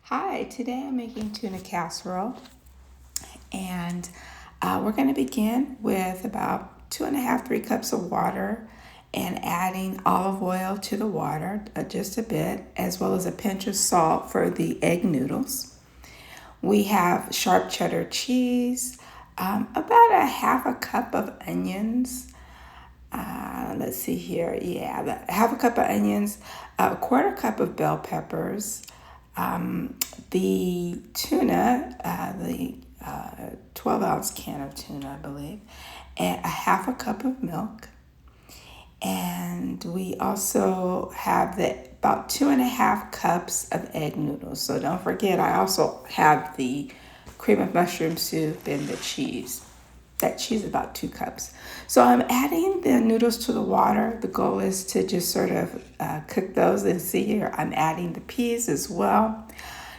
Hi, today I'm making tuna casserole, and we're going to begin with about 2.5, 3 cups of water and adding olive oil to the water, just a bit, as well as a pinch of salt for the egg noodles. We have sharp cheddar cheese, about a half a cup of onions. Let's see here. Yeah, half a cup of onions, a quarter cup of bell peppers, the tuna, the 12-ounce can of tuna, I believe, and a half a cup of milk. And we also have about 2.5 cups of egg noodles. So don't forget, I also have the cream of mushroom soup and the cheese. That cheese is about 2 cups. So I'm adding the noodles to the water. The goal is to just sort of cook those, and see here I'm adding the peas as well.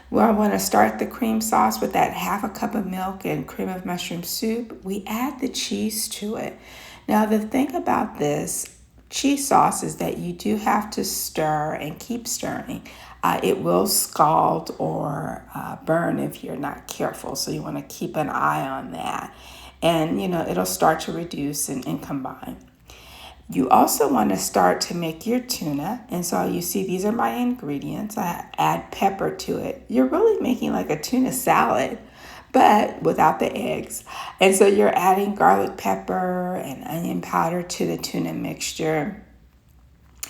Well, I want to start the cream sauce with that half a cup of milk and cream of mushroom soup. We add the cheese to it. Now, the thing about this cheese sauce is that you do have to stir and keep stirring. It will scald or burn if you're not careful, so you want to keep an eye on that. And it'll start to reduce and combine. You also want to start to make your tuna. And so you see these are my ingredients. I add pepper to it. You're really making like a tuna salad, but without the eggs. And so you're adding garlic pepper and onion powder to the tuna mixture.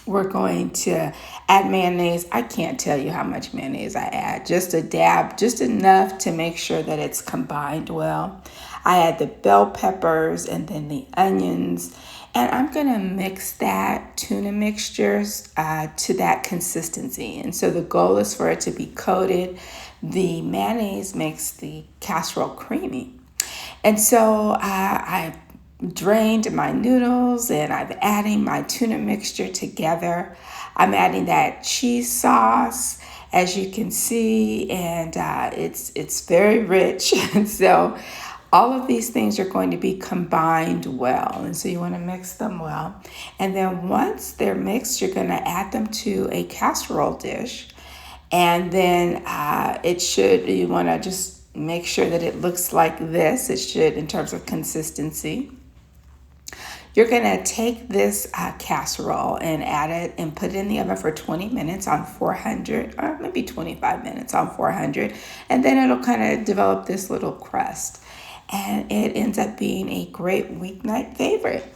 We're going to add mayonnaise. I can't tell you how much mayonnaise I add. Just a dab, just enough to make sure that it's combined well. I add the bell peppers and then the onions. And I'm going to mix that tuna mixtures to that consistency. And so the goal is for it to be coated. The mayonnaise makes the casserole creamy. And so I drained my noodles and I'm adding my tuna mixture together. I'm adding that cheese sauce, as you can see, and it's very rich. And so all of these things are going to be combined well. And so you want to mix them well. And then once they're mixed, you're going to add them to a casserole dish. And then you want to just make sure that it looks like this. It should, in terms of consistency. You're going to take this casserole and add it and put it in the oven for 20 minutes on 400, or maybe 25 minutes on 400. And then it'll kind of develop this little crust. And it ends up being a great weeknight favorite.